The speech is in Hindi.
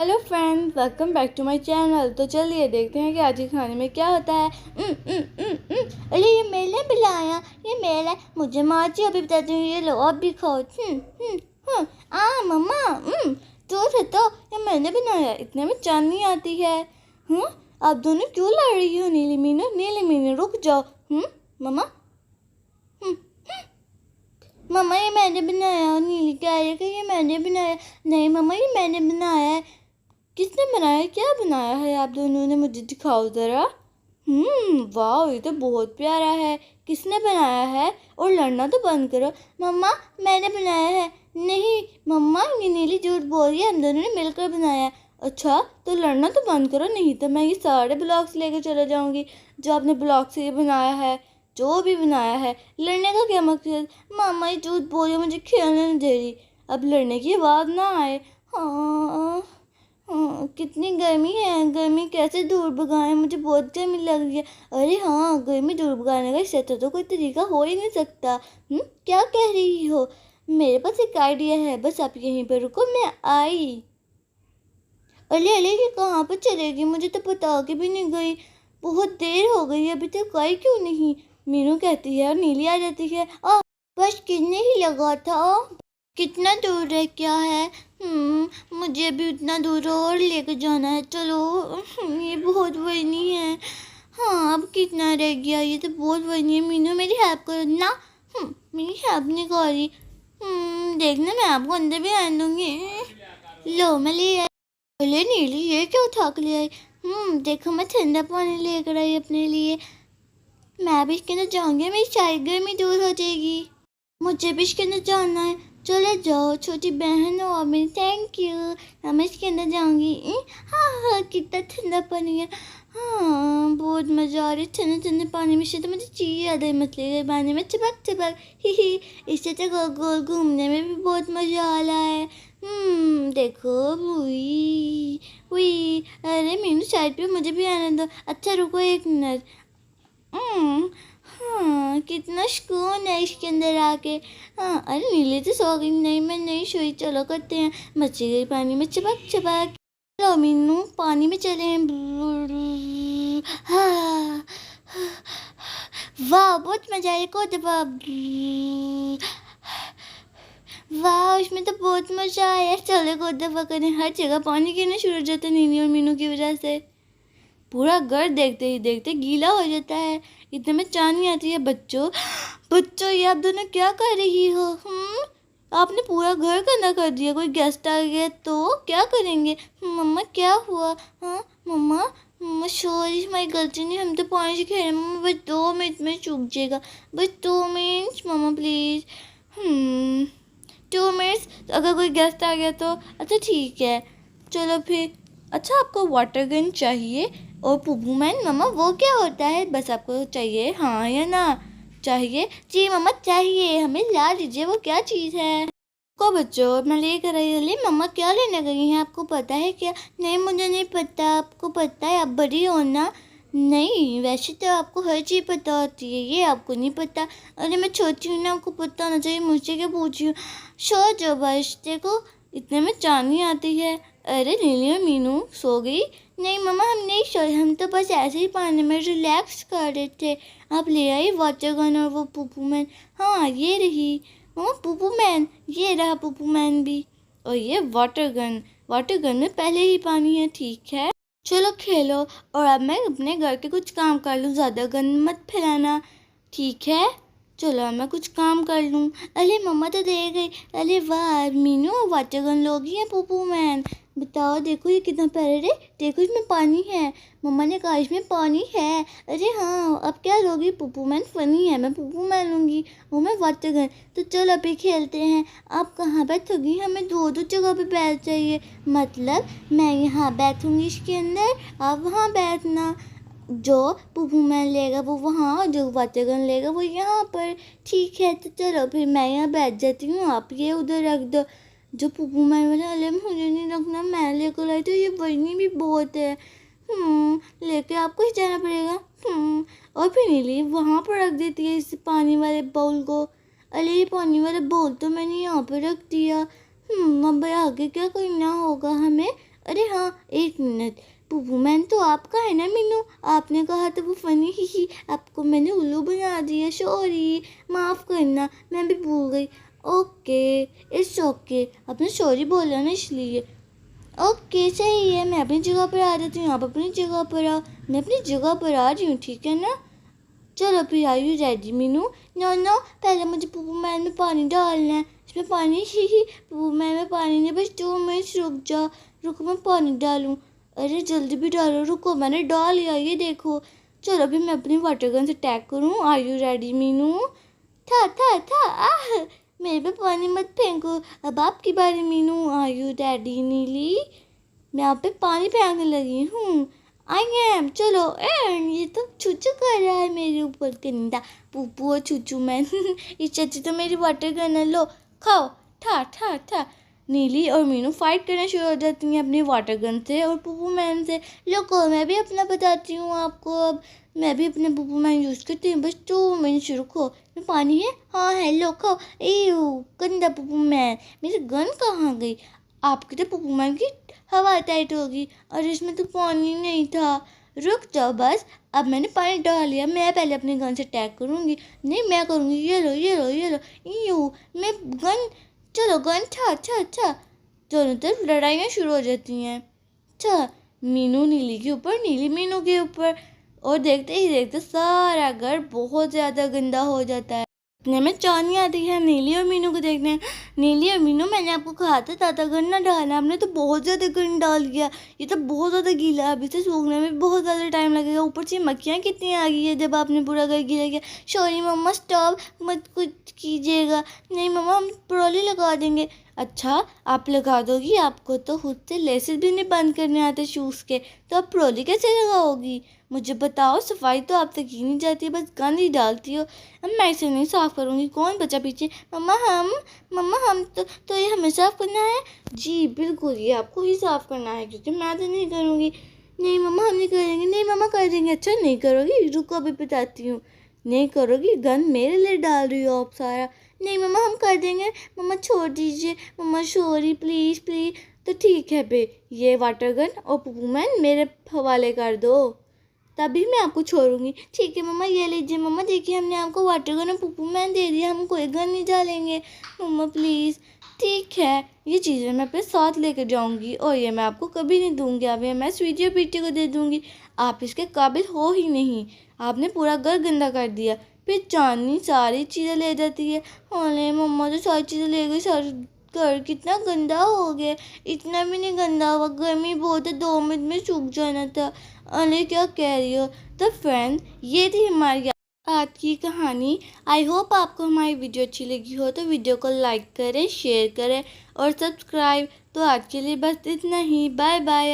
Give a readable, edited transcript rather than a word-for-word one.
Hello friends, welcome back to my channel. तो चलिए देखते हैं कि आज के खाने में क्या होता है। अरे ये मैंने बुलाया, ये मेरा, मुझे माची अभी बताती हूँ। ये लो आप भी खाओ। मम्मा। तो तो ये मैंने बनाया, इतने में चांद नहीं आती है। आप दोनों क्यों लड़ रही हो? नीली मीनू रुक जाओ। मम्मा। हम्म, मम्मा ये मैंने बनाया। नीली कह रही है कि ये मैंने बनाया। नहीं मम्मा, ये मैंने बनाया है। किसने बनाया? क्या बनाया है आप दोनों ने? मुझे दिखाओ ज़रा। वाह, ये तो बहुत प्यारा है। किसने बनाया है? और लड़ना तो बंद करो। मम्मा मैंने बनाया है। नहीं मम्मा, ये नीली झूठ बोल रही है, हम दोनों ने मिलकर बनाया है। अच्छा तो लड़ना तो बंद करो, नहीं तो मैं ये सारे ब्लॉक्स लेकर चले जाऊंगी जो आपने ब्लॉक से ये बनाया है। जो भी बनाया है, लड़ने का क्या मकसद? मम्मा ये झूठ बोल रही है, मुझे खेलने नहीं दे रही। अब लड़ने की आवाज़ ना आए। हाँ। कितनी गर्मी है, गर्मी कैसे दूर भगाएं? मुझे बहुत गर्मी लग रही है। अरे हाँ, गर्मी दूर भगाने का इससे तो कोई तरीका हो ही नहीं सकता। क्या कह रही हो? मेरे पास एक आइडिया है, बस आप यहीं पर रुको, मैं आई। अरे अरे, ये कहाँ पर चलेगी? मुझे तो बता के भी नहीं गई। बहुत देर हो गई, अभी तक आई क्यों नहीं? मीनू कहती है और नीली आ जाती है। बस कितने ही लगा था। कितना दूर है? क्या है? मुझे अभी उतना दूर और लेकर जाना है। चलो। ये बहुत वजनी है। हाँ, अब कितना रह गया? ये तो बहुत वजनी है। मीनू मेरी हेल्प करो ना। मेरी हेल्प नहीं कर रही। देखना, मैं आपको अंदर भी आने दूंगी। लो मैं ले आई। अरे नीली, ये क्यों उठा के ले आई? देखो मैं ठंडा पानी लेकर आई अपने लिए। मैं भी इसके अंदर जाऊंगी, मेरी सारी गर्मी दूर हो जाएगी। मुझे भी इसके अंदर जाना है। चले जाओ, छोटी बहन हो आप मेरी। Thank you. मैं इसके अंदर जाऊंगी। हाँ हाँ, कितना ठंडा पानी है। हाँ, बहुत मज़ा आ रही है ठंडे ठंडे पानी में से। तो मुझे चाहिए याद है मछली के पानी में चिपक चिपक। ही इससे तो गोल गोल घूमने में भी बहुत मज़ा आ रहा है। देखो। हुई हुई। अरे मीनू साइड पे, मुझे भी आने दो। अच्छा रुको एक मिनट। हाँ, कितना सुकून है इसके अंदर आके। हाँ, अरे नीले तो सो गई। नहीं मैं नहीं सोई, चलो करते हैं। मच्छी गई पानी में चिपक चिपक। चलो मीनू, पानी में चले हैं। हाँ। वाह, बहुत मजा आया। को दबा। वाह, उसमें तो बहुत मजा आया। चलो को दफा करें। हर जगह पानी गिरना शुरू हो जाता है नीनी और मीनू की वजह से। पूरा घर देखते ही देखते गीला हो जाता है। इतने में चांदनी आती है। बच्चों बच्चों, ये आप दोनों क्या कर रही हो? आपने पूरा घर गंदा कर दिया। कोई गेस्ट आ गया तो क्या करेंगे? मम्मा क्या हुआ? हाँ मम्मा। मम्मा सॉरी, हमारी गलती नहीं, हम तो पानी से खेल रहे। मम्मा बस 2 मिनट में सूख जाएगा। बस 2 मिनट मम्मा प्लीज़। 2 मिनट्स। अगर कोई गेस्ट आ गया तो अच्छा ठीक है, चलो फिर। अच्छा आपको वाटर गन चाहिए? और पुप्पू मैन मम्मा वो क्या होता है? बस आपको चाहिए हाँ या ना? चाहिए जी मम्मा, चाहिए, हमें ला दीजिए। वो क्या चीज़ है? को बच्चों, मैं लेकर आई। अरे मम्मा क्या लेने गई हैं? आपको पता है क्या? नहीं मुझे नहीं पता। आपको पता है? आप बड़ी हो ना। नहीं, वैसे तो आपको हर चीज़ पता होती है, ये आपको नहीं पता। अरे मैं छोटी हूँ ना, आपको पता होना चाहिए। मुझसे क्या पूछी हूँ? सो जो बस देखो, इतने में चांदनी आती है। अरे नीली और मीनू सो गई? नहीं मम्मा, हम नहीं सोए, हम तो बस ऐसे ही पानी में रिलैक्स कर रहे थे। आप ले आई वाटर गन और वो पुप्पू मैन। हाँ ये रही। मम्मा पुप्पू मैन, ये रहा पुप्पू मैन भी। और ये वाटर गन। वाटर गन में पहले ही पानी है, ठीक है। चलो खेलो, और अब मैं अपने घर के कुछ काम कर लूँ। ज़्यादा गन मत फैलाना, ठीक है। चलो अब मैं कुछ काम कर लूँ। अरे मम्मा तो दे गई। अरे वाह मीनू, वाटर गन लोगी है पुप्पू मैन? बताओ, देखो ये कितना प्यारा है। देखो इसमें पानी है। मम्मा ने कहा इसमें पानी है। अरे हाँ, अब क्या लोगी? पुप्पू मैन फनी है, मैं पुप्पू मैन लूँगी। वो मैं वाटर गन। तो चलो अभी खेलते हैं। आप कहाँ बैठोगी? हमें दो दो जगह पे बैठ जाइए। मतलब मैं यहाँ बैठूंगी इसके अंदर, आप वहाँ बैठना। जो पुप्पू मैन लेगा वो वहाँ, और जो वाटर गन लेगा वो यहाँ पर। ठीक है, तो चलो फिर मैं यहाँ बैठ जाती हूँ, आप ये उधर रख दो। जो पुप्पू मैन वाला, अरे मुझे नहीं रखना, मैं लेकर लाई। तो ये वजनी भी बहुत है। लेके आपको ही जाना पड़ेगा। और फिर नीली वहाँ पर रख देती है इस पानी वाले बाउल को। अरे ये पानी वाला बाउल तो मैंने यहाँ पर रख दिया। अब आगे क्या करना होगा हमें? अरे हाँ, एक मिनट, पुप्पू मैन तो आपका है ना मीनू? आपने कहा था वो फनी ही, आपको मैंने उल्लू बना दिया, सॉरी, माफ़ करना, मैं भी भूल गई। ओके, इट्स ओके, आपने सॉरी बोला ना इसलिए। ओके सही है, मैं अपनी जगह पर आ जाती हूँ, आप अपनी जगह पर आओ। मैं अपनी जगह पर आ रही हूँ, ठीक है ना? चलो फिर are you ready Meenu? No no, पहले मुझे पुप्पू मैन में पानी डालना है, इसमें पानी ही पुप्पू मैन में पानी नहीं, बस 2 मिनट रुक जा। रुको मैं पानी डालूँ। अरे जल्दी भी डालो, रुको मैंने डाल लिया, ये देखो। चलो अभी मैं अपनी वाटर गन से अटैक करूँ। Are you ready Meenu? था आह, मेरे पे पानी मत फेंको, अब आपकी बारी मीनू। आर यू रेडी नीली? मैं आप पे पानी फेंकने लगी हूँ। आई एम, चलो ये तो छुचू कर रहा है मेरे ऊपर, गंदा पुप्पू और छुचू मैन। इस चाची तो मेरी वाटर गन है, लो खाओ। ठा ठा ठा, नीली और मीनू फाइट करना शुरू हो जाती हैं अपनी वाटर गन से और पुप्पू मैन से। लोगों मैं भी अपना बताती हूँ आपको अब। मैं भी अपने पुप्पू मैन यूज़ करती हूँ, बस 2 मिनट रुको। में पानी है? हाँ है, लो खाओ। एयू गंदा पुप्पू मैन, मेरी गन कहाँ गई? आपकी तो पुप्पू मैन की हवा टाइट होगी और इसमें तो पानी नहीं था। रुक जाओ बस, अब मैंने पानी डाल लिया, मैं पहले अपनी गन से अटैक करूँगी। नहीं मैं करूँगी, ये लो ये लो ये लो। यूँ मैं गन, चलो गन, अच्छा अच्छा अच्छा। दोनों तरफ लड़ाइयाँ शुरू हो जाती हैं। अच्छा, मीनू नीली के ऊपर, नीली मीनू के ऊपर, और देखते ही देखते सारा घर बहुत ज़्यादा गंदा हो जाता है। इतने में चांदनी आती है नीली और मीनू को देखने। नीली और मीनू, मैंने आपको कहा था ज़्यादा गन ना डालना, आपने तो बहुत ज़्यादा गन डाल दिया। ये तो बहुत ज़्यादा गीला है, अभी से सूखने में बहुत ज़्यादा टाइम लगेगा, ऊपर से मक्खियाँ कितनी आ गई है जब आपने पूरा घर गीला किया। सॉरी मम्मा, स्टॉप, मत कुछ कीजिएगा। नहीं मम्मा, हम ट्रॉली लगा देंगे। अच्छा आप लगा दोगी? आपको तो खुद से लेसेस भी नहीं बंद करने आते शूज़ के, तो आप ट्रॉली कैसे लगाओगी? मुझे बताओ, सफाई तो आपसे की नहीं जाती, बस गंद ही डालती हो। अब मैं इसे नहीं साफ़ करूँगी, कौन बचा पीछे? मम्मा हम तो ये हमें साफ़ करना है? जी बिल्कुल, ये आपको ही साफ़ करना है, क्योंकि मैं तो नहीं करूँगी। नहीं मम्मा हम नहीं करेंगे, नहीं मम्मा कर देंगे। अच्छा नहीं करोगी, रुको अभी बताती हूँ। नहीं करोगी, गंद मेरे लिए डाल रही हो आप सारा। नहीं मम्मा हम कर देंगे, मम्मा छोड़ दीजिए, मम्मा सॉरी प्लीज़ प्लीज़। तो ठीक है बे, ये वाटर गन और पुप्पू मैन मेरे हवाले कर दो, तभी मैं आपको छोड़ूंगी। ठीक है मम्मा, ये लीजिए मम्मा, देखिए हमने आपको वाटर गन और पुप्पू मैन दे दिया, हम कोई गन नहीं डालेंगे मम्मा प्लीज़। ठीक है, ये चीज़ें मैं अपने साथ लेकर जाऊंगी और ये मैं आपको कभी नहीं दूंगी, अब ये मैं स्वीटी और पीटी को दे दूंगी। आप इसके काबिल हो ही नहीं, आपने पूरा घर गंदा कर दिया। फिर चांदनी सारी चीज़ें ले जाती है। अरे मम्मा तो सारी चीज़ें ले गई, सारी घर कितना गंदा हो गया। इतना भी नहीं गंदा हुआ, गर्मी बहुत है, 2 मिनट में सूख जाना था। अरे क्या कह रही हो? तो फ्रेंड, ये थी हमारी आज की कहानी। आई होप आपको हमारी वीडियो अच्छी लगी हो, तो वीडियो को लाइक करें, शेयर करें और सब्सक्राइब। तो आज के लिए बस इतना ही, बाय बाय।